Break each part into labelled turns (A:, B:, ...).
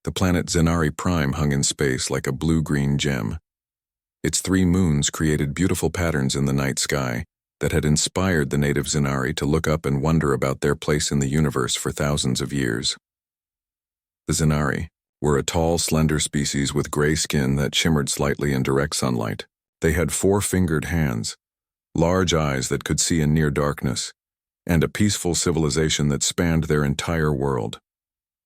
A: The planet Zenari Prime hung in space like a blue-green gem. Its 3 moons created beautiful patterns in the night sky that had inspired the native Zenari to look up and wonder about their place in the universe for thousands of years. The Zenari were a tall, slender species with gray skin that shimmered slightly in direct sunlight. They had 4-fingered hands, large eyes that could see in near darkness, and a peaceful civilization that spanned their entire world.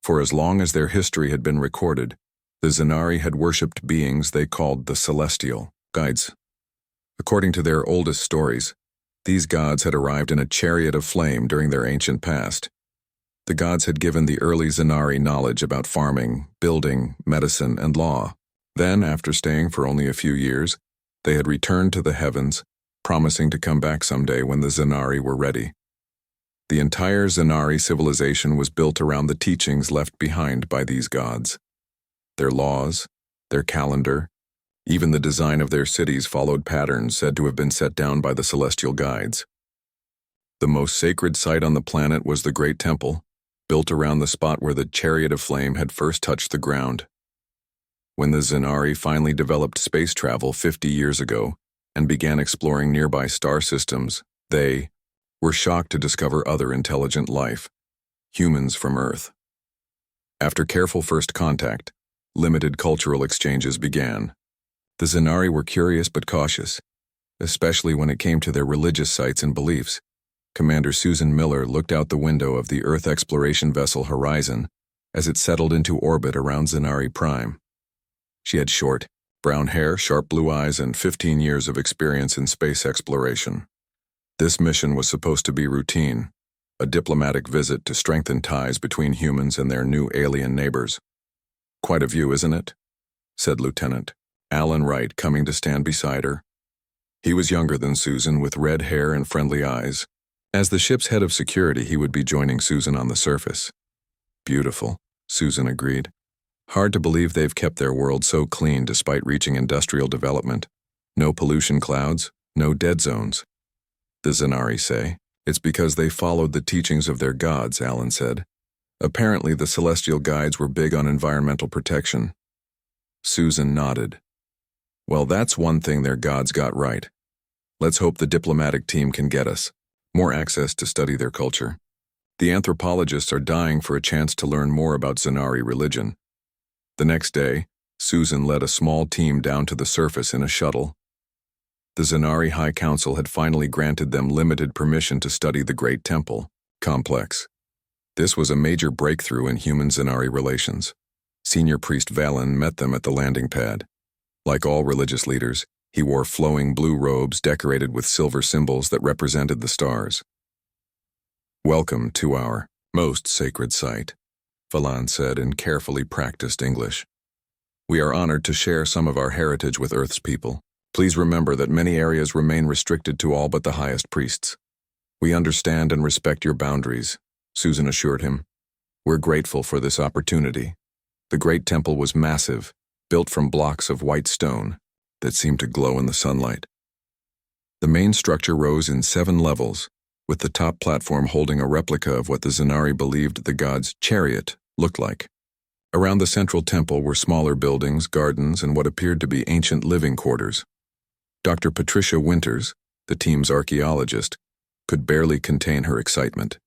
A: For as long as their history had been recorded, the Zenari had worshipped beings they called the celestial guides. According to their oldest stories, these gods had arrived in a chariot of flame during their ancient past. The gods had given the early Zenari knowledge about farming, building, medicine, and law. Then, after staying for only a few years, they had returned to the heavens, promising to come back someday when the Zenari were ready. The entire Zenari civilization was built around the teachings left behind by these gods. Their laws, their calendar, even the design of their cities followed patterns said to have been set down by the celestial guides. The most sacred site on the planet was the Great Temple, built around the spot where the chariot of flame had first touched the ground. When the Zenari finally developed space travel 50 years ago and began exploring nearby star systems, they were shocked to discover other intelligent life, humans from Earth. After careful first contact, limited cultural exchanges began. The Zenari were curious but cautious, especially when it came to their religious sites and beliefs. Commander Susan Miller looked out the window of the Earth exploration vessel Horizon as it settled into orbit around Zenari Prime. She had short, brown hair, sharp blue eyes, and 15 years of experience in space exploration. This mission was supposed to be routine, a diplomatic visit to strengthen ties between humans and their new alien neighbors. "Quite a view, isn't it?" said Lieutenant Alan Wright, coming to stand beside her. He was younger than Susan, with red hair and friendly eyes. As the ship's head of security, he would be joining Susan on the surface. "Beautiful," Susan agreed. "Hard to believe they've kept their world so clean despite reaching industrial development. No pollution clouds, no dead zones." "The Zenari say it's because they followed the teachings of their gods," Alan said. "Apparently the celestial guides were big on environmental protection." Susan nodded. "Well, that's one thing their gods got right. Let's hope the diplomatic team can get us more access to study their culture. The anthropologists are dying for a chance to learn more about Zenari religion." The next day, Susan led a small team down to the surface in a shuttle. The Zenari High Council had finally granted them limited permission to study the Great Temple complex. This was a major breakthrough in human-Zenari relations. Senior Priest Valen met them at the landing pad. Like all religious leaders, he wore flowing blue robes decorated with silver symbols that represented the stars. "Welcome to our most sacred site," Valen said in carefully practiced English. "We are honored to share some of our heritage with Earth's people. Please remember that many areas remain restricted to all but the highest priests. We understand and respect your boundaries," Susan assured him. "We're grateful for this opportunity." The Great Temple was massive, built from blocks of white stone that seemed to glow in the sunlight. The main structure rose in 7 levels, with the top platform holding a replica of what the Zenari believed the god's chariot looked like. Around the central temple were smaller buildings, gardens, and what appeared to be ancient living quarters. Dr. Patricia Winters, the team's archaeologist, could barely contain her excitement.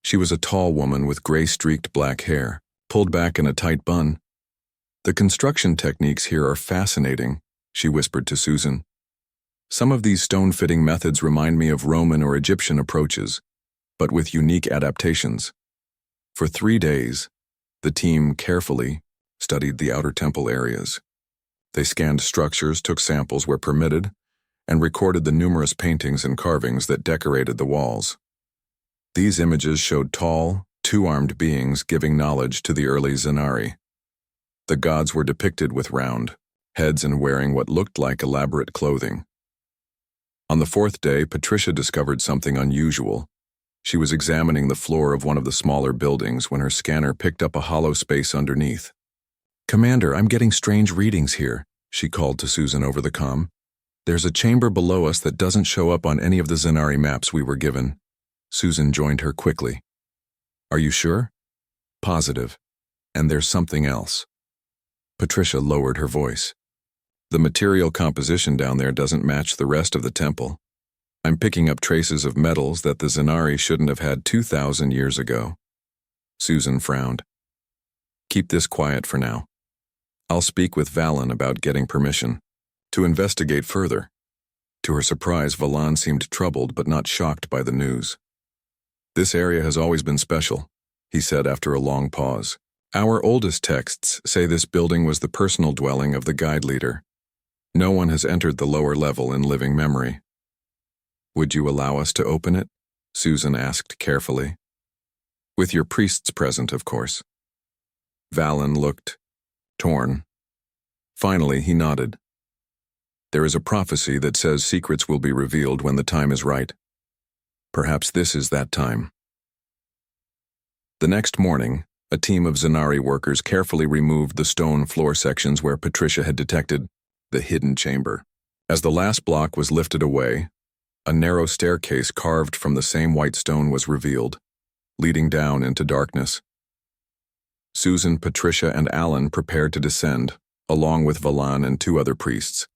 A: She was a tall woman with gray-streaked black hair, pulled back in a tight bun. "The construction techniques here are fascinating," she whispered to Susan. "Some of these stone-fitting methods remind me of Roman or Egyptian approaches, but with unique adaptations." For 3 days, the team carefully studied the outer temple areas. They scanned structures, took samples where permitted, and recorded the numerous paintings and carvings that decorated the walls. These images showed tall, 2-armed beings giving knowledge to the early Zenari. The gods were depicted with round heads and wearing what looked like elaborate clothing. On the 4th day, Patricia discovered something unusual. She was examining the floor of one of the smaller buildings when her scanner picked up a hollow space underneath. "Commander, I'm getting strange readings here," she called to Susan over the comm. "There's a chamber below us that doesn't show up on any of the Zenari maps we were given." Susan joined her quickly. "Are you sure?" "Positive. And there's something else. Patricia lowered her voice. The material composition down there doesn't match the rest of the temple. I'm picking up traces of metals that the Zanari shouldn't have had 2,000 years ago. Susan frowned. Keep this quiet for now. I'll speak with Valen about getting permission to investigate further. To her surprise, Valen seemed troubled but not shocked by the news. This area has always been special, he said after a long pause. Our oldest texts say this building was the personal dwelling of the guide leader. No one has entered the lower level in living memory. Would you allow us to open it? Susan asked carefully. With your priests present, of course. Valen looked torn. Finally, he nodded. There is a prophecy that says secrets will be revealed when the time is right. Perhaps this is that time. The next morning, a team of Zanari workers carefully removed the stone floor sections where Patricia had detected the hidden chamber. As the last block was lifted away, a narrow staircase carved from the same white stone was revealed, leading down into darkness. Susan, Patricia, and Alan prepared to descend, along with Valen and 2 other priests.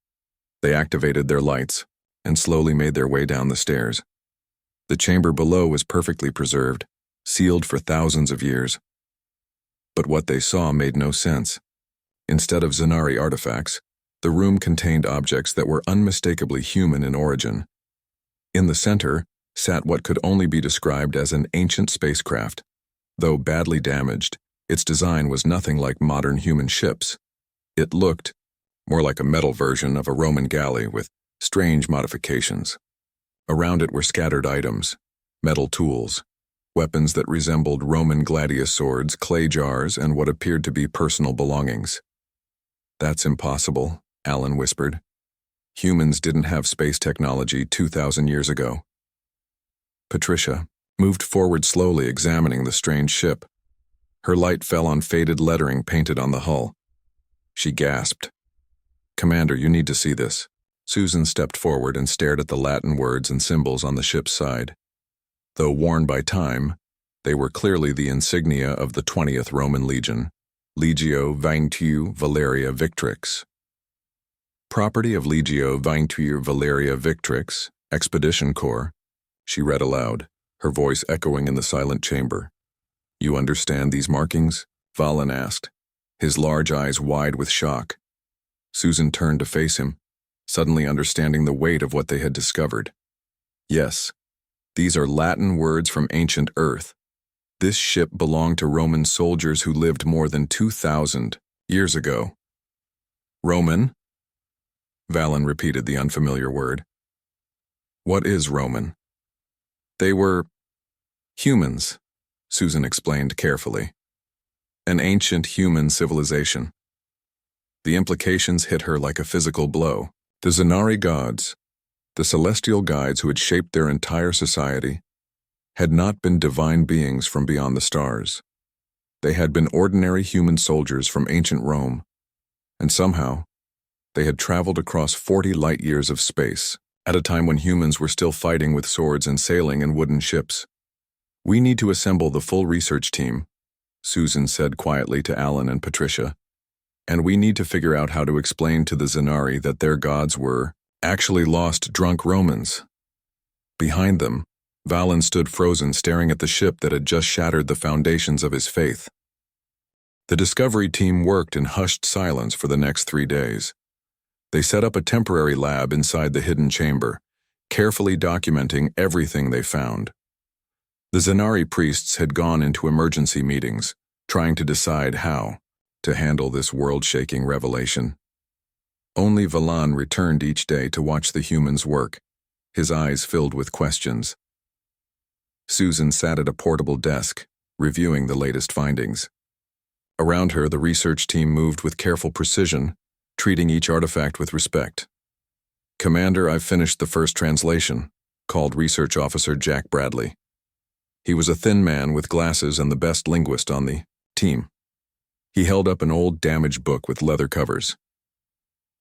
A: They activated their lights and slowly made their way down the stairs. The chamber below was perfectly preserved, sealed for thousands of years. But what they saw made no sense. Instead of Zanari artifacts, the room contained objects that were unmistakably human in origin. In the center sat what could only be described as an ancient spacecraft. Though badly damaged, its design was nothing like modern human ships. It looked more like a metal version of a Roman galley with strange modifications. Around it were scattered items, metal tools, weapons that resembled Roman gladius swords, clay jars, and what appeared to be personal belongings. That's impossible, Alan whispered. Humans didn't have space technology 2,000 years ago. Patricia moved forward slowly, examining the strange ship. Her light fell on faded lettering painted on the hull. She gasped. Commander, you need to see this. Susan stepped forward and stared at the Latin words and symbols on the ship's side. Though worn by time, they were clearly the insignia of the 20th Roman Legion, Legio XXI Valeria Victrix. Property of Legio XXI Valeria Victrix, Expedition Corps, she read aloud, her voice echoing in the silent chamber. You understand these markings? Valen asked, his large eyes wide with shock. Susan turned to face him, suddenly understanding the weight of what they had discovered. Yes, these are Latin words from ancient Earth. This ship belonged to Roman soldiers who lived more than 2,000 years ago. Roman? Valen repeated the unfamiliar word. What is Roman? They were humans, Susan explained carefully. An ancient human civilization. The implications hit her like a physical blow. The Zanari gods, the celestial guides who had shaped their entire society, had not been divine beings from beyond the stars. They had been ordinary human soldiers from ancient Rome, and somehow, they had traveled across 40 light-years of space, at a time when humans were still fighting with swords and sailing in wooden ships. We need to assemble the full research team, Susan said quietly to Alan and Patricia, and we need to figure out how to explain to the Zanari that their gods were actually lost drunk Romans. Behind them, Valen stood frozen, staring at the ship that had just shattered the foundations of his faith. The discovery team worked in hushed silence for the next 3 days. They set up a temporary lab inside the hidden chamber, carefully documenting everything they found. The Zanari priests had gone into emergency meetings, trying to decide how to handle this world-shaking revelation. Only Valen returned each day to watch the humans work, his eyes filled with questions. Susan sat at a portable desk, reviewing the latest findings. Around her, the research team moved with careful precision, treating each artifact with respect. Commander, I've finished the first translation, called Research Officer Jack Bradley. He was a thin man with glasses and the best linguist on the team. He held up an old damaged book with leather covers.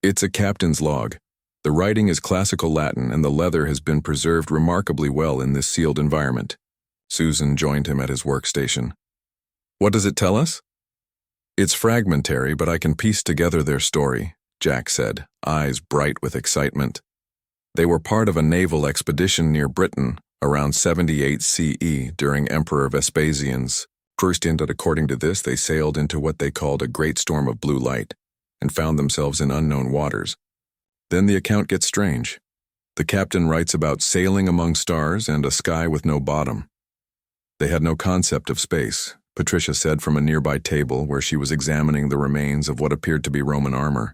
A: It's a captain's log. The writing is classical Latin and the leather has been preserved remarkably well in this sealed environment. Susan joined him at his workstation. What does it tell us? It's fragmentary, but I can piece together their story, Jack said, eyes bright with excitement. They were part of a naval expedition near Britain around 78 CE during Emperor Vespasian's first stint. According to this, they sailed into what they called a great storm of blue light and found themselves in unknown waters. Then the account gets strange. The captain writes about sailing among stars and a sky with no bottom. They had no concept of space, Patricia said from a nearby table where she was examining the remains of what appeared to be Roman armor.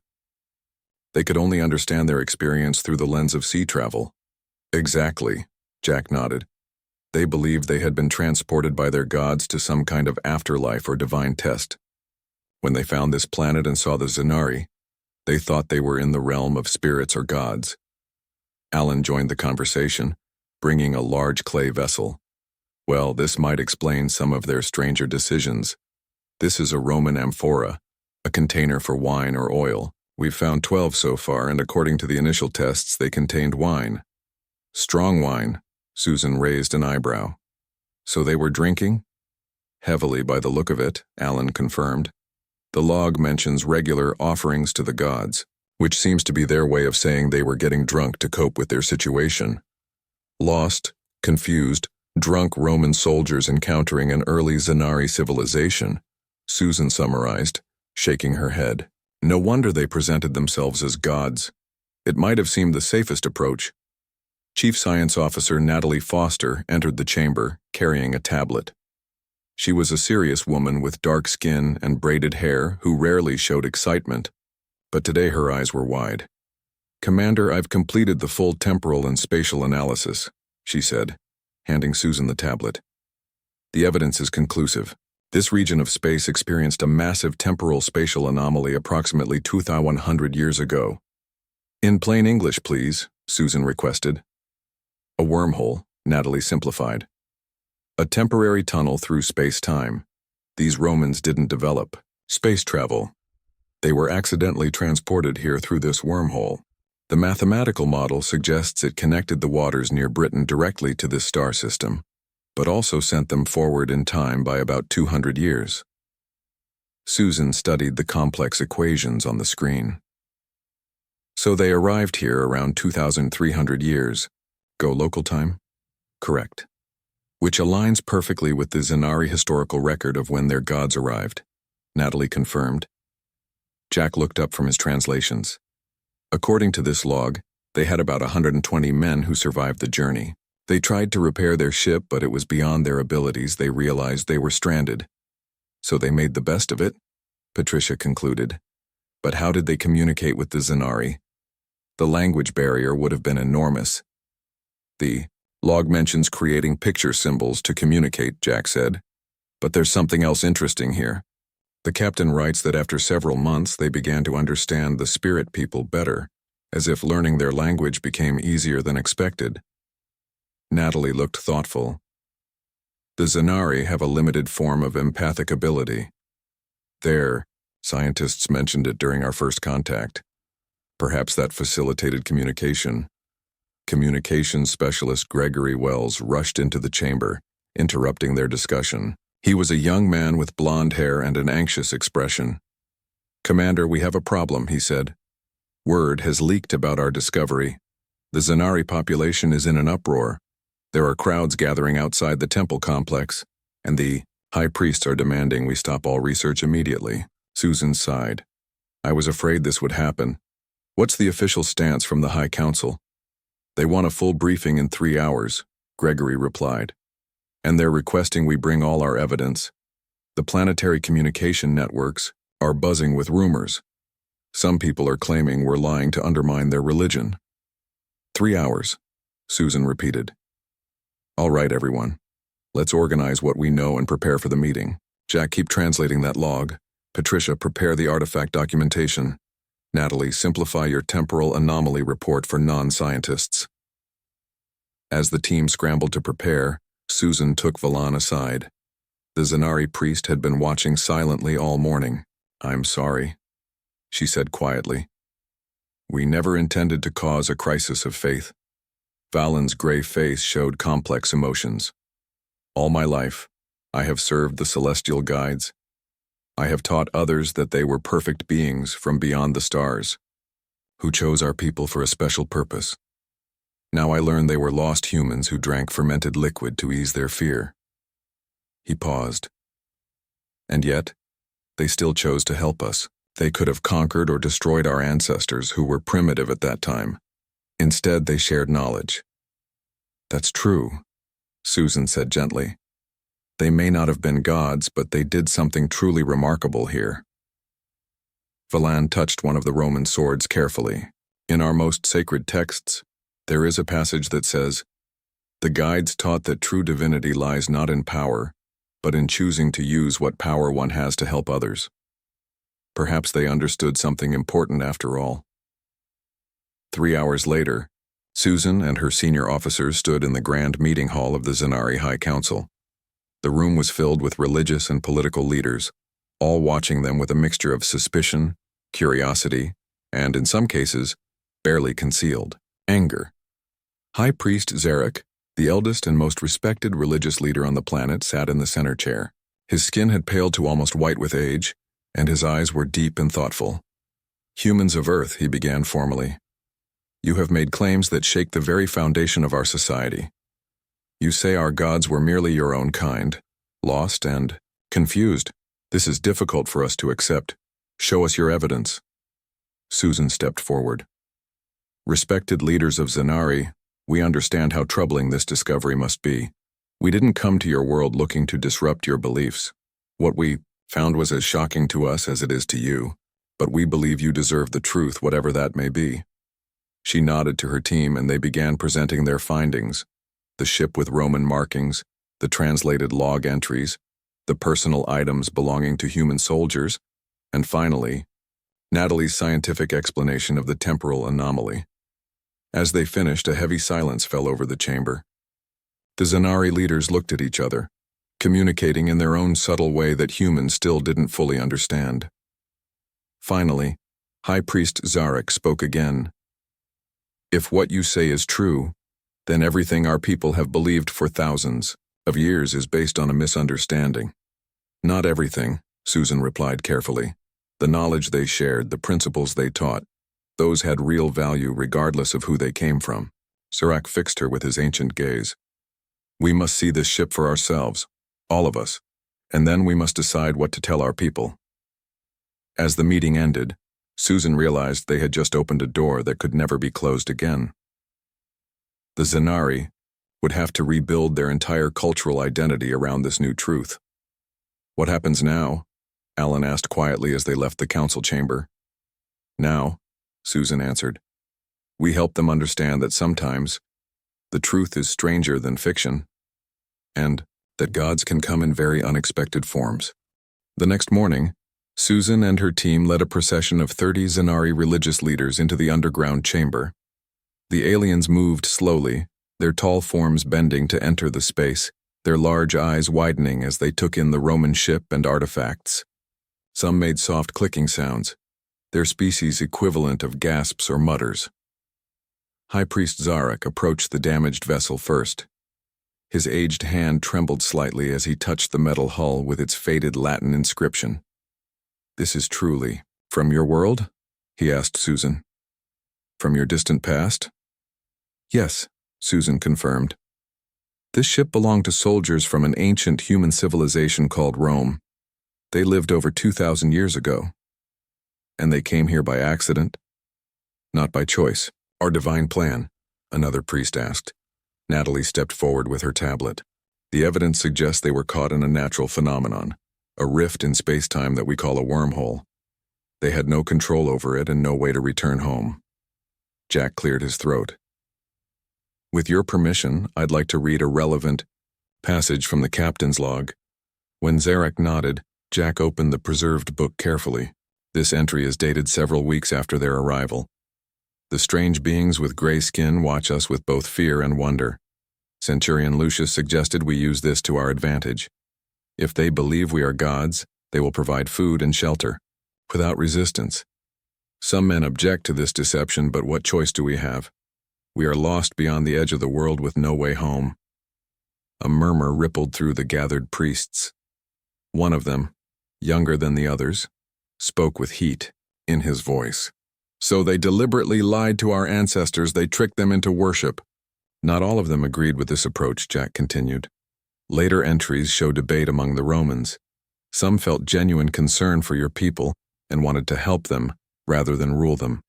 A: They could only understand their experience through the lens of sea travel. Exactly, Jack nodded. They believed they had been transported by their gods to some kind of afterlife or divine test. When they found this planet and saw the Zanari, they thought they were in the realm of spirits or gods. Alan joined the conversation, bringing a large clay vessel. Well, this might explain some of their stranger decisions. This is a Roman amphora, a container for wine or oil. We've found 12 so far, and according to the initial tests, they contained wine. Strong wine, Susan raised an eyebrow. So they were drinking? Heavily by the look of it, Alan confirmed. The log mentions regular offerings to the gods, which seems to be their way of saying they were getting drunk to cope with their situation. Lost, confused, drunk Roman soldiers encountering an early Zanari civilization, Susan summarized, shaking her head. No wonder they presented themselves as gods. It might have seemed the safest approach. Chief Science Officer Natalie Foster entered the chamber, carrying a tablet. She was a serious woman with dark skin and braided hair who rarely showed excitement, but today her eyes were wide. "Commander, I've completed the full temporal and spatial analysis," she said, handing Susan the tablet. "The evidence is conclusive. This region of space experienced a massive temporal spatial anomaly approximately 2,100 years ago." "In plain English, please," Susan requested. "A wormhole," Natalie simplified. "A temporary tunnel through space-time. These Romans didn't develop space travel. They were accidentally transported here through this wormhole. The mathematical model suggests it connected the waters near Britain directly to this star system, but also sent them forward in time by about 200 years. Susan studied the complex equations on the screen. "So they arrived here around 2,300 years. Go local time?" "Correct." "Which aligns perfectly with the Zanari historical record of when their gods arrived," Natalie confirmed. Jack looked up from his translations. According to this log, they had about 120 men who survived the journey. They tried to repair their ship, but it was beyond their abilities. They realized they were stranded. "So they made the best of it," Patricia concluded. "But how did they communicate with the Zanari? The language barrier would have been enormous." "The log mentions creating picture symbols to communicate," Jack said. "But there's something else interesting here. The captain writes that after several months they began to understand the spirit people better, as if learning their language became easier than expected." Natalie looked thoughtful. "The Zanari have a limited form of empathic ability. Scientists mentioned it during our first contact. Perhaps that facilitated communication." Communications specialist Gregory Wells rushed into the chamber, interrupting their discussion. He was a young man with blonde hair and an anxious expression. "Commander, we have a problem," he said. "Word has leaked about our discovery. The Zanari population is in an uproar. There are crowds gathering outside the temple complex, and the high priests are demanding we stop all research immediately." Susan sighed. "I was afraid this would happen. What's the official stance from the High Council?" "They want a full briefing in 3 hours," Gregory replied. "And they're requesting we bring all our evidence. The planetary communication networks are buzzing with rumors. Some people are claiming we're lying to undermine their religion." 3 hours, Susan repeated. "All right, everyone. Let's organize what we know and prepare for the meeting. Jack, keep translating that log. Patricia, prepare the artifact documentation. Natalie, simplify your temporal anomaly report for non-scientists." As the team scrambled to prepare, Susan took Valan aside. The Zanari priest had been watching silently all morning. "I'm sorry," she said quietly. "We never intended to cause a crisis of faith." Valan's gray face showed complex emotions. "All my life, I have served the celestial guides. I have taught others that they were perfect beings from beyond the stars, who chose our people for a special purpose. Now I learn they were lost humans who drank fermented liquid to ease their fear." He paused. "And yet, they still chose to help us. They could have conquered or destroyed our ancestors who were primitive at that time. Instead, they shared knowledge." "That's true," Susan said gently. "They may not have been gods, but they did something truly remarkable here." Valan touched one of the Roman swords carefully. "In our most sacred texts, there is a passage that says, 'The guides taught that true divinity lies not in power, but in choosing to use what power one has to help others.' Perhaps they understood something important after all." 3 hours later, Susan and her senior officers stood in the grand meeting hall of the Zanari High Council. The room was filled with religious and political leaders, all watching them with a mixture of suspicion, curiosity, and, in some cases, barely concealed anger. High Priest Zarek, the eldest and most respected religious leader on the planet, sat in the center chair. His skin had paled to almost white with age, and his eyes were deep and thoughtful. "Humans of Earth," he began formally, "you have made claims that shake the very foundation of our society. You say our gods were merely your own kind, lost and confused. This is difficult for us to accept. Show us your evidence." Susan stepped forward. "Respected leaders of Zanari, we understand how troubling this discovery must be. We didn't come to your world looking to disrupt your beliefs. What we found was as shocking to us as it is to you, but we believe you deserve the truth, whatever that may be." She nodded to her team and they began presenting their findings: the ship with Roman markings, the translated log entries, the personal items belonging to human soldiers, and finally, Natalie's scientific explanation of the temporal anomaly. As they finished, a heavy silence fell over the chamber. The Zanari leaders looked at each other, communicating in their own subtle way that humans still didn't fully understand. Finally, High Priest Zarek spoke again. "If what you say is true, then everything our people have believed for thousands of years is based on a misunderstanding." "Not everything," Susan replied carefully. "The knowledge they shared, the principles they taught, those had real value regardless of who they came from." Zarek fixed her with his ancient gaze. "We must see this ship for ourselves, all of us, and then we must decide what to tell our people." As the meeting ended, Susan realized they had just opened a door that could never be closed again. The Zanari would have to rebuild their entire cultural identity around this new truth. "What happens now?" Alan asked quietly as they left the council chamber. "Now," Susan answered, "we help them understand that sometimes the truth is stranger than fiction, and that gods can come in very unexpected forms." The next morning, Susan and her team led a procession of 30 Zanari religious leaders into the underground chamber. The aliens moved slowly, their tall forms bending to enter the space, their large eyes widening as they took in the Roman ship and artifacts. Some made soft clicking sounds, their species equivalent of gasps or mutters. High Priest Zarek approached the damaged vessel first. His aged hand trembled slightly as he touched the metal hull with its faded Latin inscription. "This is truly from your world?" he asked Susan. "From your distant past?" "Yes," Susan confirmed. "This ship belonged to soldiers from an ancient human civilization called Rome. They lived over 2,000 years ago. And they came here by accident?" "Not by choice, or divine plan," another priest asked. Natalie stepped forward with her tablet. "The evidence suggests they were caught in a natural phenomenon, a rift in space-time that we call a wormhole. They had no control over it and no way to return home." Jack cleared his throat. "With your permission, I'd like to read a relevant passage from the captain's log." When Zarek nodded, Jack opened the preserved book carefully. This entry is dated several weeks after their arrival. "The strange beings with gray skin watch us with both fear and wonder. Centurion Lucius suggested we use this to our advantage. If they believe we are gods, they will provide food and shelter, without resistance. Some men object to this deception, but what choice do we have? We are lost beyond the edge of the world with no way home." A murmur rippled through the gathered priests. One of them, younger than the others, spoke with heat in his voice. So they deliberately lied to our ancestors. They tricked them into worship. Not all of them agreed with this approach, Jack continued. Later entries show debate among the Romans. Some felt genuine concern for your people and wanted to help them rather than rule them.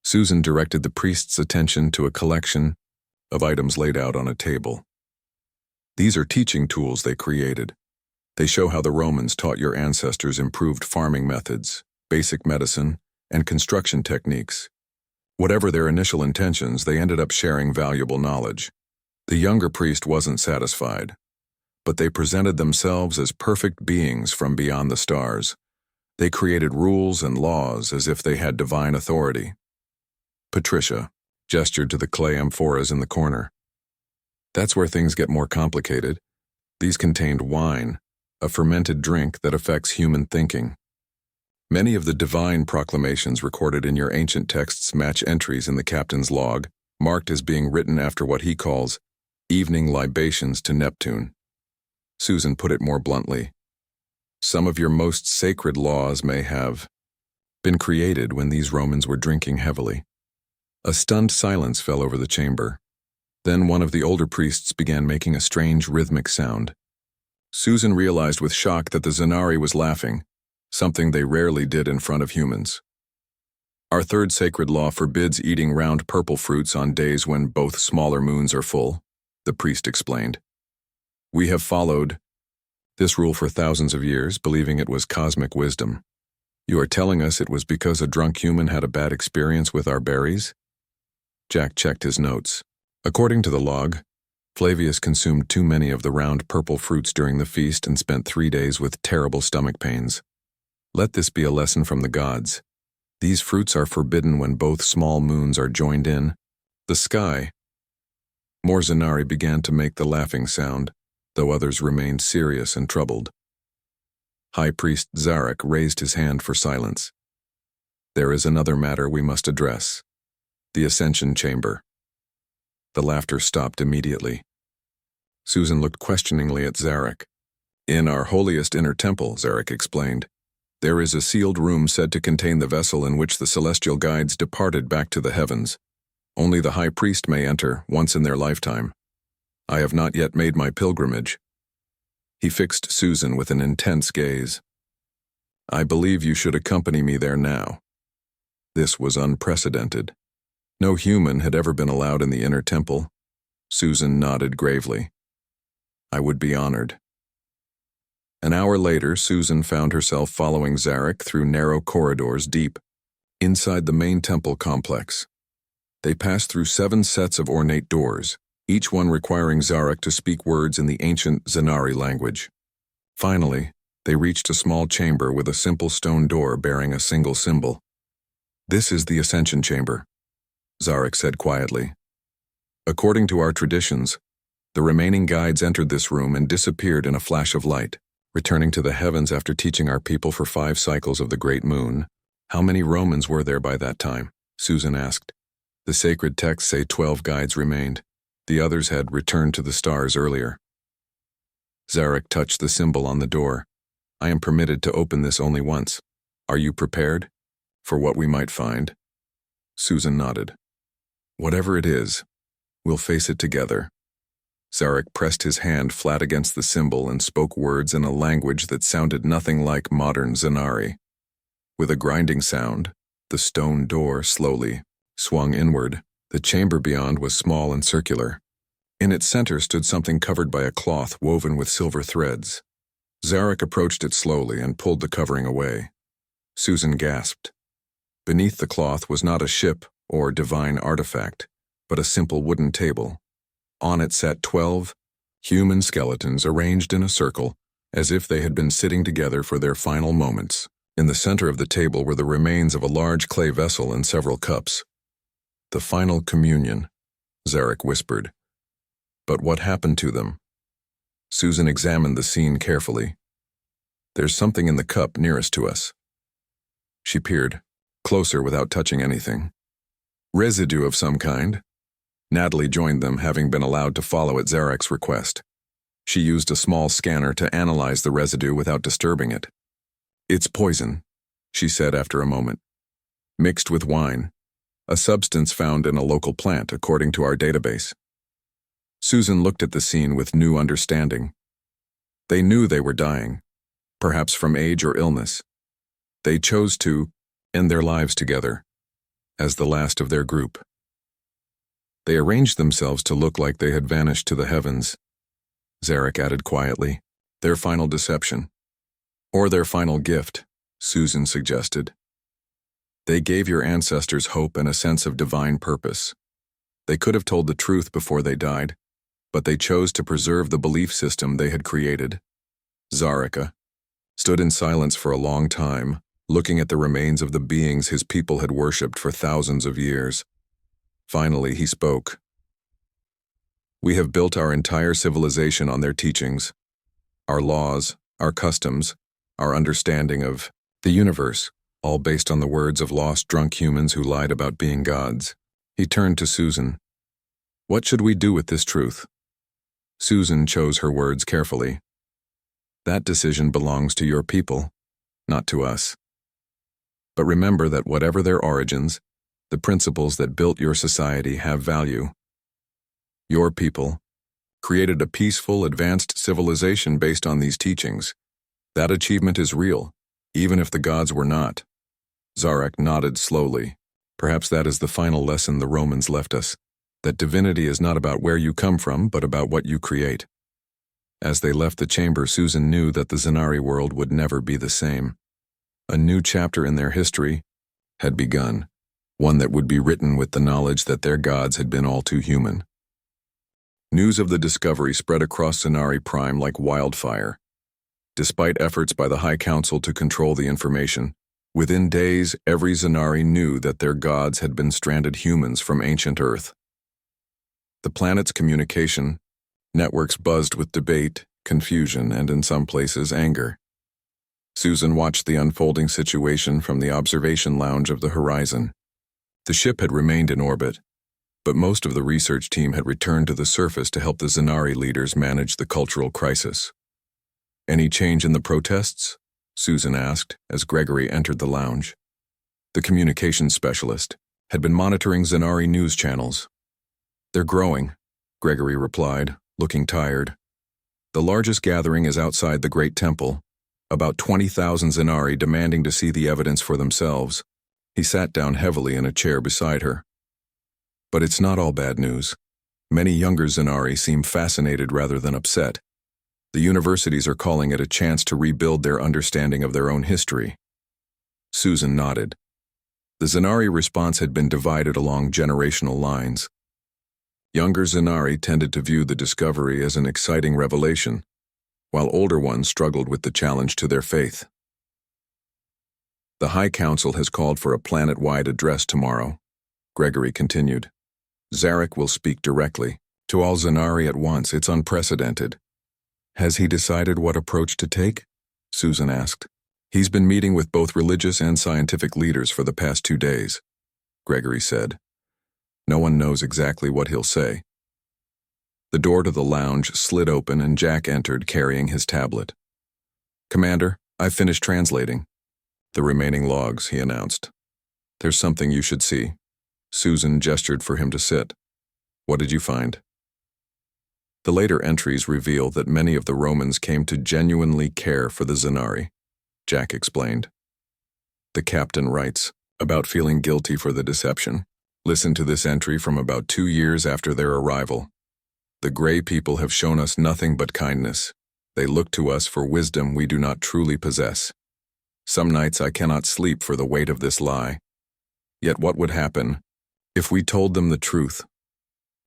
A: Susan directed the priest's attention to a collection of items laid out on a table. These are teaching tools they created. They show how the Romans taught your ancestors improved farming methods, basic medicine, and construction techniques. Whatever their initial intentions, they ended up sharing valuable knowledge. The younger priest wasn't satisfied, but they presented themselves as perfect beings from beyond the stars. They created rules and laws as if they had divine authority. Patricia gestured to the clay amphoras in the corner. That's where things get more complicated. These contained wine, a fermented drink that affects human thinking. Many of the divine proclamations recorded in your ancient texts match entries in the captain's log, marked as being written after what he calls evening libations to Neptune. Susan put it more bluntly. Some of your most sacred laws may have been created when these Romans were drinking heavily. A stunned silence fell over the chamber. Then one of the older priests began making a strange rhythmic sound. Susan realized with shock that the Zanari was laughing, something they rarely did in front of humans. Our third sacred law forbids eating round purple fruits on days when both smaller moons are full, the priest explained. We have followed this rule for thousands of years, believing it was cosmic wisdom. You are telling us it was because a drunk human had a bad experience with our berries? Jack checked his notes. According to the log, Flavius consumed too many of the round purple fruits during the feast and spent 3 days with terrible stomach pains. Let this be a lesson from the gods. These fruits are forbidden when both small moons are joined in the sky. More Zanari began to make the laughing sound, though others remained serious and troubled. High Priest Zarek raised his hand for silence. There is another matter we must address. The Ascension Chamber. The laughter stopped immediately. Susan looked questioningly at Zarek. In our holiest inner temple, Zarek explained, there is a sealed room said to contain the vessel in which the celestial guides departed back to the heavens. Only the high priest may enter once in their lifetime. I have not yet made my pilgrimage. He fixed Susan with an intense gaze. I believe you should accompany me there now. This was unprecedented. No human had ever been allowed in the inner temple. Susan nodded gravely. I would be honored. An hour later, Susan found herself following Zarek through narrow corridors deep inside the main temple complex. They passed through 7 sets of ornate doors, each one requiring Zarek to speak words in the ancient Zanari language. Finally, they reached a small chamber with a simple stone door bearing a single symbol. This is the Ascension Chamber, Zarek said quietly. According to our traditions, the remaining guides entered this room and disappeared in a flash of light, returning to the heavens after teaching our people for 5 cycles of the great moon. How many Romans were there by that time? Susan asked. The sacred texts say 12 guides remained. The others had returned to the stars earlier. Zarek touched the symbol on the door. I am permitted to open this only once. Are you prepared for what we might find? Susan nodded. Whatever it is, we'll face it together. Zarek pressed his hand flat against the symbol and spoke words in a language that sounded nothing like modern Zanari. With a grinding sound, the stone door slowly swung inward. The chamber beyond was small and circular. In its center stood something covered by a cloth woven with silver threads. Zarek approached it slowly and pulled the covering away. Susan gasped. Beneath the cloth was not a ship or divine artifact, but a simple wooden table. On it sat 12 human skeletons arranged in a circle, as if they had been sitting together for their final moments. In the center of the table were the remains of a large clay vessel and several cups. The final communion, Zarek whispered. But what happened to them? Susan examined the scene carefully. There's something in the cup nearest to us. She peered closer without touching anything. Residue of some kind. Natalie joined them, having been allowed to follow at Zarek's request. She used a small scanner to analyze the residue without disturbing it. It's poison, she said after a moment. Mixed with wine, a substance found in a local plant according to our database. Susan looked at the scene with new understanding. They knew they were dying, perhaps from age or illness. They chose to end their lives together, as the last of their group. They arranged themselves to look like they had vanished to the heavens, Zarek added quietly. Their final deception. Or their final gift, Susan suggested. They gave your ancestors hope and a sense of divine purpose. They could have told the truth before they died, but they chose to preserve the belief system they had created. Zarek stood in silence for a long time, looking at the remains of the beings his people had worshipped for thousands of years. Finally, he spoke. We have built our entire civilization on their teachings, our laws, our customs, our understanding of the universe, all based on the words of lost drunk humans who lied about being gods. He turned to Susan. What should we do with this truth? Susan chose her words carefully. That decision belongs to your people, not to us. But remember that whatever their origins, the principles that built your society have value. Your people created a peaceful, advanced civilization based on these teachings. That achievement is real, even if the gods were not. Zarek nodded slowly. Perhaps that is the final lesson the Romans left us, that divinity is not about where you come from, but about what you create. As they left the chamber, Susan knew that the Zanari world would never be the same. A new chapter in their history had begun, one that would be written with the knowledge that their gods had been all too human. News of the discovery spread across Zanari Prime like wildfire. Despite efforts by the High Council to control the information, within days every Zanari knew that their gods had been stranded humans from ancient Earth. The planet's communication networks buzzed with debate, confusion, and in some places anger. Susan watched the unfolding situation from the observation lounge of the horizon. The ship had remained in orbit, but most of the research team had returned to the surface to help the Zanari leaders manage the cultural crisis. Any change in the protests? Susan asked as Gregory entered the lounge. The communications specialist had been monitoring Zanari news channels. They're growing, Gregory replied, looking tired. The largest gathering is outside the Great Temple, about 20,000 Zanari demanding to see the evidence for themselves. He sat down heavily in a chair beside her. But it's not all bad news. Many younger Zanari seem fascinated rather than upset. The universities are calling it a chance to rebuild their understanding of their own history. Susan nodded. The Zanari response had been divided along generational lines. Younger Zanari tended to view the discovery as an exciting revelation, while older ones struggled with the challenge to their faith. The High Council has called for a planet-wide address tomorrow, Gregory continued. Zarek will speak directly to all Zanari at once. It's unprecedented. Has he decided what approach to take? Susan asked. He's been meeting with both religious and scientific leaders for the past 2 days, Gregory said. No one knows exactly what he'll say. The door to the lounge slid open and Jack entered carrying his tablet. Commander, I've finished translating the remaining logs, he announced. There's something you should see. Susan gestured for him to sit. What did you find? The later entries reveal that many of the Romans came to genuinely care for the Zanari, Jack explained. The captain writes about feeling guilty for the deception. Listen to this entry from about 2 years after their arrival. The Gray people have shown us nothing but kindness. They look to us for wisdom we do not truly possess. Some nights I cannot sleep for the weight of this lie. Yet what would happen if we told them the truth?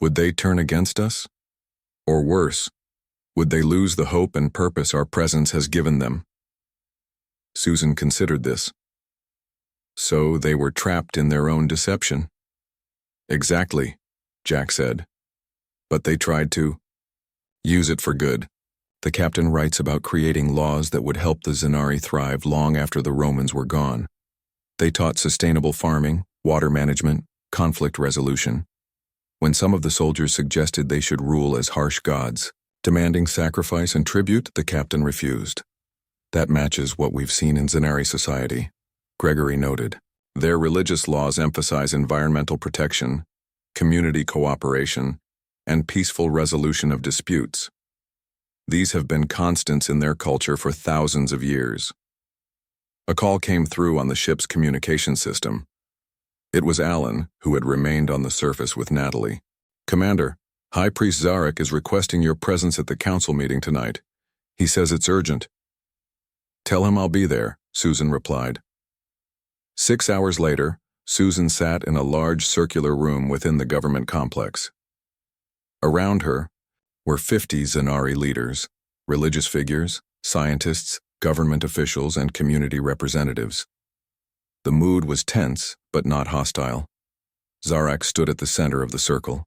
A: Would they turn against us? Or worse, would they lose the hope and purpose our presence has given them? Susan considered this. So they were trapped in their own deception. Exactly, Jack said. But they tried to use it for good. The captain writes about creating laws that would help the Zanari thrive long after the Romans were gone. They taught sustainable farming, water management, conflict resolution. When some of the soldiers suggested they should rule as harsh gods, demanding sacrifice and tribute, the captain refused. That matches what we've seen in Zanari society, Gregory noted. Their religious laws emphasize environmental protection, community cooperation, and peaceful resolution of disputes. These have been constants in their culture for thousands of years. A call came through on the ship's communication system. It was Alan, who had remained on the surface with Natalie. "Commander, High Priest Zarek is requesting your presence at the council meeting tonight. He says it's urgent." "Tell him I'll be there," Susan replied. 6 hours later, Susan sat in a large circular room within the government complex. Around her were 50 Zanari leaders, religious figures, scientists, government officials, and community representatives. The mood was tense, but not hostile. Zarek stood at the center of the circle.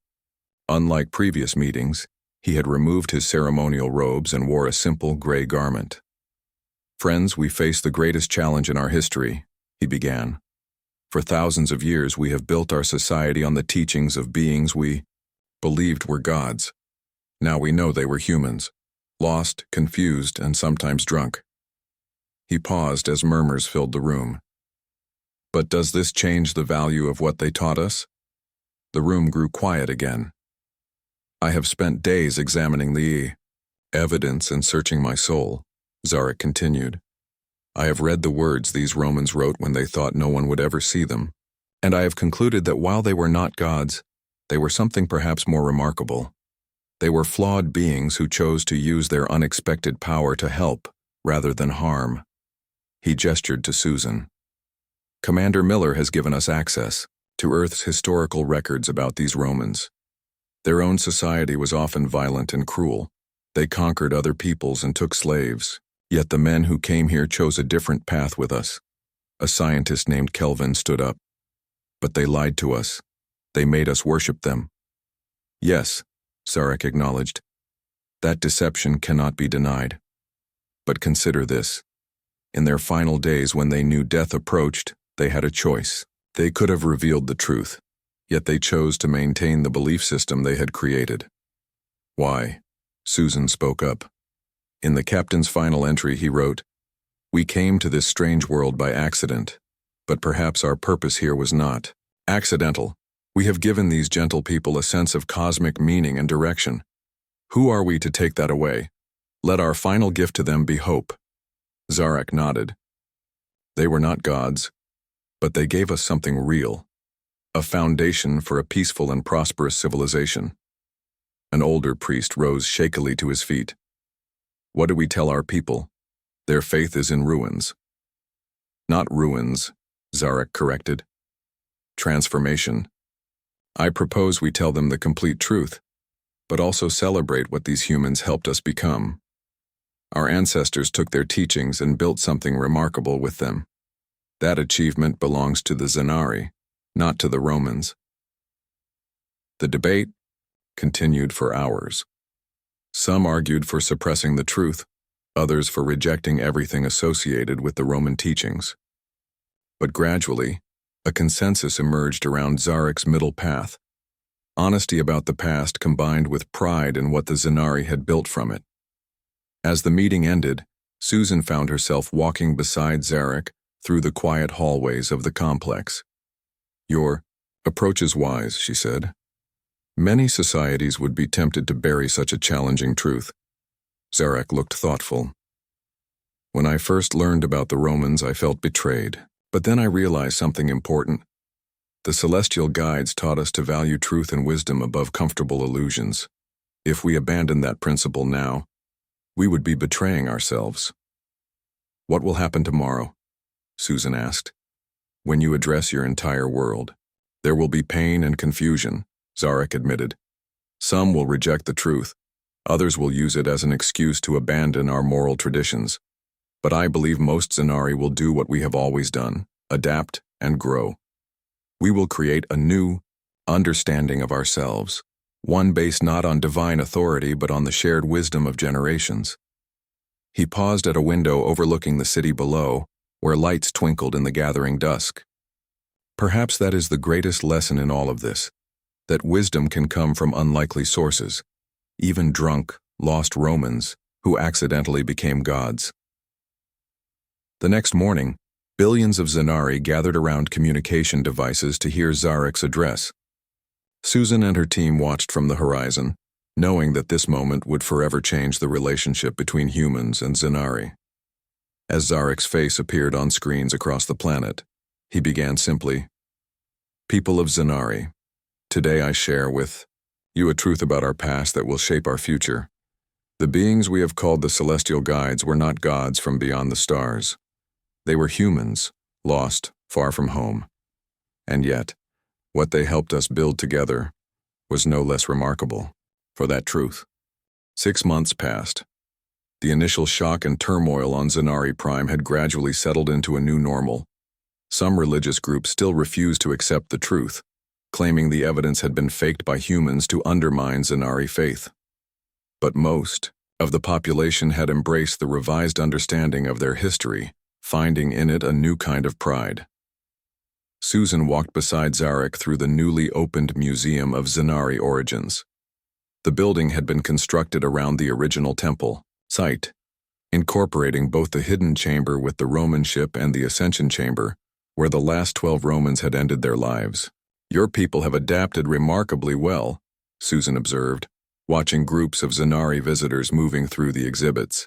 A: Unlike previous meetings, he had removed his ceremonial robes and wore a simple gray garment. "Friends, we face the greatest challenge in our history," he began. "For thousands of years we have built our society on the teachings of beings we believed were gods. Now we know they were humans, lost, confused, and sometimes drunk." He paused as murmurs filled the room. "But does this change the value of what they taught us?" The room grew quiet again. "I have spent days examining the evidence and searching my soul," Zarek continued. "I have read the words these Romans wrote when they thought no one would ever see them, and I have concluded that while they were not gods, they were something perhaps more remarkable. They were flawed beings who chose to use their unexpected power to help rather than harm." He gestured to Susan. "Commander Miller has given us access to Earth's historical records about these Romans. Their own society was often violent and cruel. They conquered other peoples and took slaves, yet the men who came here chose a different path with us." A scientist named Kelvin stood up. "But they lied to us. They made us worship them." "Yes," Zarek acknowledged. "That deception cannot be denied. But consider this. In their final days when they knew death approached, they had a choice. They could have revealed the truth, yet they chose to maintain the belief system they had created." "Why?" Susan spoke up. In the captain's final entry he wrote, "We came to this strange world by accident, but perhaps our purpose here was not accidental. We have given these gentle people a sense of cosmic meaning and direction. Who are we to take that away? Let our final gift to them be hope." Zarek nodded. "They were not gods, but they gave us something real, a foundation for a peaceful and prosperous civilization." An older priest rose shakily to his feet. "What do we tell our people? Their faith is in ruins." "Not ruins," Zarek corrected. "Transformation. I propose we tell them the complete truth, but also celebrate what these humans helped us become. Our ancestors took their teachings and built something remarkable with them. That achievement belongs to the Zanari, not to the Romans." The debate continued for hours. Some argued for suppressing the truth, others for rejecting everything associated with the Roman teachings. But gradually, a consensus emerged around Zarek's middle path, honesty about the past combined with pride in what the Zanari had built from it. As the meeting ended, Susan found herself walking beside Zarek through the quiet hallways of the complex. "Your approach is wise," she said. "Many societies would be tempted to bury such a challenging truth." Zarek looked thoughtful. "When I first learned about the Romans, I felt betrayed. But then I realized something important. The celestial guides taught us to value truth and wisdom above comfortable illusions. If we abandon that principle now, we would be betraying ourselves." "What will happen tomorrow?" Susan asked. "When you address your entire world." "There will be pain and confusion," Zarek admitted. "Some will reject the truth. Others will use it as an excuse to abandon our moral traditions. But I believe most Zanari will do what we have always done, adapt and grow. We will create a new understanding of ourselves, one based not on divine authority but on the shared wisdom of generations." He paused at a window overlooking the city below, where lights twinkled in the gathering dusk. "Perhaps that is the greatest lesson in all of this, that wisdom can come from unlikely sources, even drunk, lost Romans who accidentally became gods." The next morning, billions of Zanari gathered around communication devices to hear Zarek's address. Susan and her team watched from the horizon, knowing that this moment would forever change the relationship between humans and Zanari. As Zarek's face appeared on screens across the planet, he began simply, "People of Zanari, today I share with you a truth about our past that will shape our future. The beings we have called the Celestial Guides were not gods from beyond the stars. They were humans, lost, far from home. And yet, what they helped us build together was no less remarkable for that truth." 6 months passed. The initial shock and turmoil on Zanari Prime had gradually settled into a new normal. Some religious groups still refused to accept the truth, claiming the evidence had been faked by humans to undermine Zanari faith. But most of the population had embraced the revised understanding of their history, finding in it a new kind of pride. Susan walked beside Zarek through the newly opened Museum of Zanari Origins. The building had been constructed around the original temple site, incorporating both the hidden chamber with the Roman ship and the Ascension chamber, where the last 12 Romans had ended their lives. "Your people have adapted remarkably well," Susan observed, watching groups of Zanari visitors moving through the exhibits.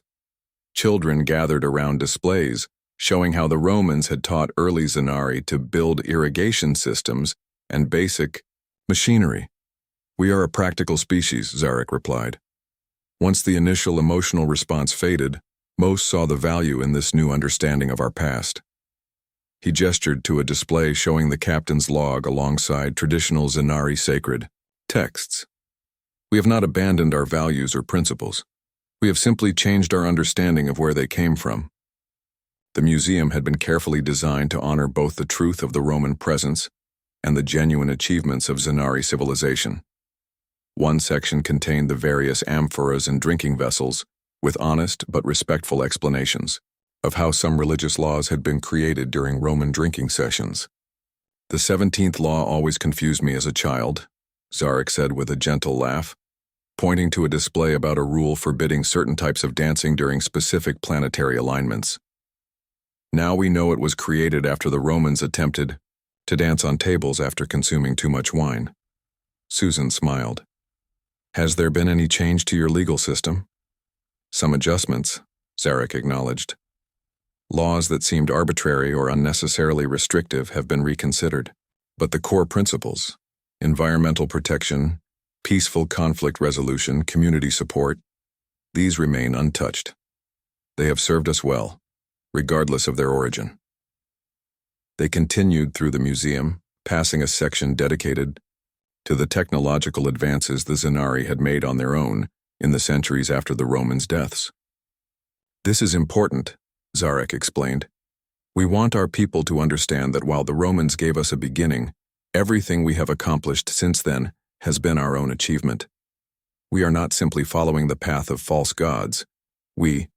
A: Children gathered around displays, showing how the Romans had taught early Zanari to build irrigation systems and basic machinery. "We are a practical species," Zarek replied. Once the initial emotional response faded, most saw the value in this new understanding of our past. He gestured to a display showing the captain's log alongside traditional Zanari sacred texts. "We have not abandoned our values or principles. We have simply changed our understanding of where they came from." The museum had been carefully designed to honor both the truth of the Roman presence and the genuine achievements of Zanari civilization. One section contained the various amphoras and drinking vessels, with honest but respectful explanations of how some religious laws had been created during Roman drinking sessions. "The 17th law always confused me as a child," Zarek said with a gentle laugh, pointing to a display about a rule forbidding certain types of dancing during specific planetary alignments. "Now we know it was created after the Romans attempted to dance on tables after consuming too much wine." Susan smiled. "Has there been any change to your legal system?" "Some adjustments," Zarek acknowledged. "Laws that seemed arbitrary or unnecessarily restrictive have been reconsidered. But the core principles, environmental protection, peaceful conflict resolution, community support, these remain untouched. They have served us well, regardless of their origin." They continued through the museum, passing a section dedicated to the technological advances the Zanari had made on their own in the centuries after the Romans' deaths. "This is important," Zarek explained. "We want our people to understand that while the Romans gave us a beginning, everything we have accomplished since then has been our own achievement. We are not simply following the path of false gods. We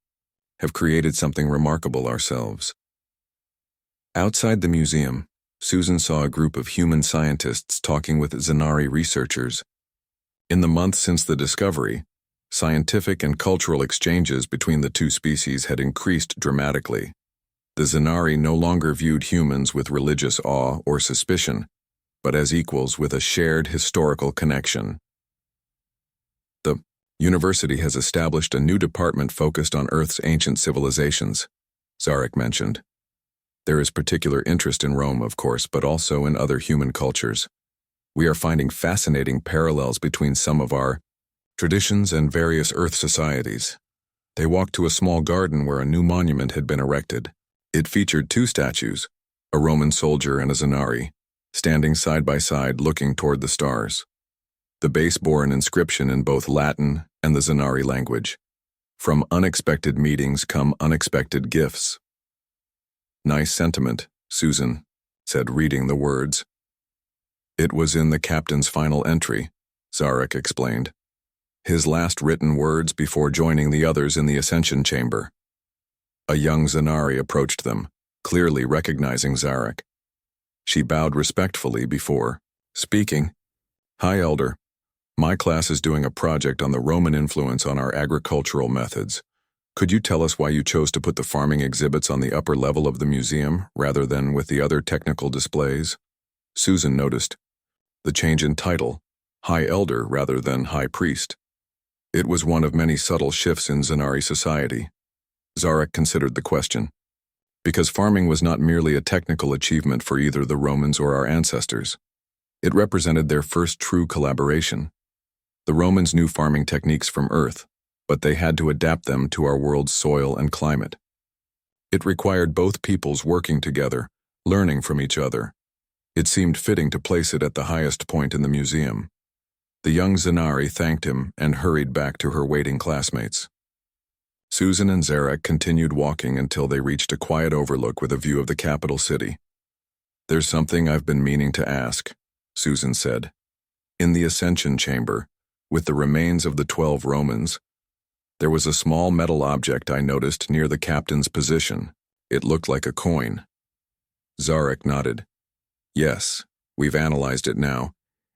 A: have created something remarkable ourselves." Outside the museum, Susan saw a group of human scientists talking with Zanari researchers. In the months since the discovery, scientific and cultural exchanges between the two species had increased dramatically. The Zanari no longer viewed humans with religious awe or suspicion, but as equals with a shared historical connection. "The university has established a new department focused on Earth's ancient civilizations," Zarek mentioned. "There is particular interest in Rome, of course, but also in other human cultures. We are finding fascinating parallels between some of our traditions and various Earth societies." They walked to a small garden where a new monument had been erected. It featured 2 statues, a Roman soldier and a Zanari, standing side by side looking toward the stars. The base bore an inscription in both Latin and the Zanari language. "From unexpected meetings come unexpected gifts." "Nice sentiment," Susan said, reading the words. "It was in the captain's final entry," Zarek explained. "His last written words before joining the others in the Ascension chamber." A young Zanari approached them, clearly recognizing Zarek. She bowed respectfully before speaking. "Hi, Elder. My class is doing a project on the Roman influence on our agricultural methods. Could you tell us why you chose to put the farming exhibits on the upper level of the museum rather than with the other technical displays? Susan noticed the change in title, High Elder rather than High Priest. It was one of many subtle shifts in Zanari society. Zarek considered the question. Because farming was not merely a technical achievement for either the Romans or our ancestors. It represented their first true collaboration. The Romans knew farming techniques from Earth, but they had to adapt them to our world's soil and climate. It required both peoples working together, learning from each other. It seemed fitting to place it at the highest point in the museum. The young Zanari thanked him and hurried back to her waiting classmates. Susan and Zarek continued walking until they reached a quiet overlook with a view of the capital city. "There's something I've been meaning to ask," Susan said. "In the Ascension Chamber, with the remains of the 12 Romans, there was a small metal object I noticed near the captain's position. It looked like a coin." Zarek nodded. "Yes, we've analyzed it now.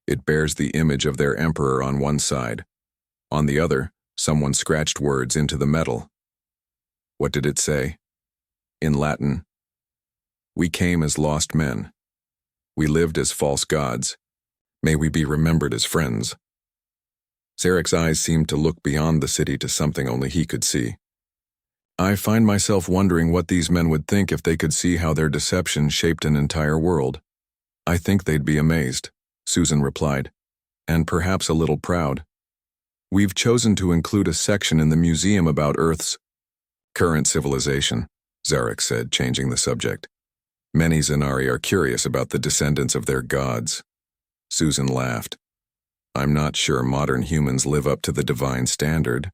A: It bears the image of their emperor on one side. On the other, someone scratched words into the metal." "What did it say?" "In Latin, we came as lost men. We lived as false gods. May we be remembered as friends." Zarek's eyes seemed to look beyond the city to something only he could see. "I find myself wondering what these men would think if they could see how their deception shaped an entire world." "I think they'd be amazed," Susan replied, "and perhaps a little proud. We've chosen to include a section in the museum about Earth's current civilization," Zarek said, changing the subject. "Many Zanari are curious about the descendants of their gods." Susan laughed. "I'm not sure modern humans live up to the divine standard."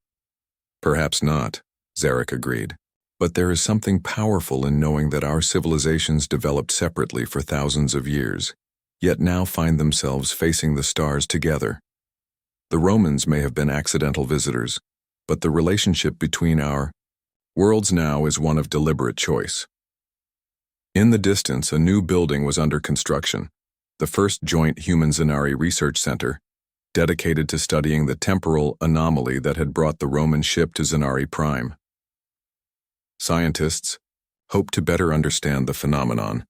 A: "Perhaps not," Zarek agreed. "But there is something powerful in knowing that our civilizations developed separately for thousands of years, yet now find themselves facing the stars together. The Romans may have been accidental visitors, but the relationship between our worlds now is one of deliberate choice." In the distance, a new building was under construction, the first joint human-Zanari research center, dedicated to studying the temporal anomaly that had brought the Roman ship to Zanari Prime. Scientists hoped to better understand the phenomenon,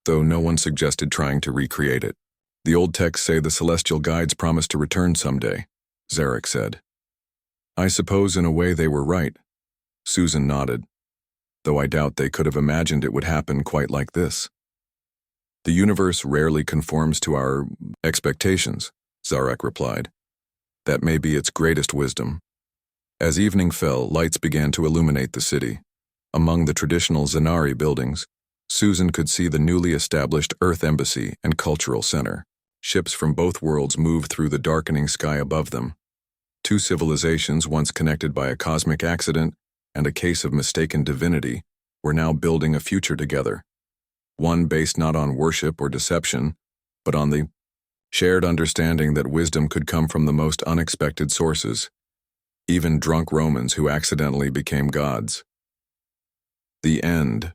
A: though no one suggested trying to recreate it. "The old texts say the celestial guides promised to return someday," Zarek said. "I suppose in a way they were right." Susan nodded, "though I doubt they could have imagined it would happen quite like this." "The universe rarely conforms to our expectations," Zarek replied. "That may be its greatest wisdom." As evening fell, lights began to illuminate the city. Among the traditional Zanari buildings, Susan could see the newly established Earth Embassy and Cultural Center. Ships from both worlds moved through the darkening sky above them. Two civilizations once connected by a cosmic accident and a case of mistaken divinity were now building a future together. One based not on worship or deception, but on the shared understanding that wisdom could come from the most unexpected sources, even drunk Romans who accidentally became gods. The end.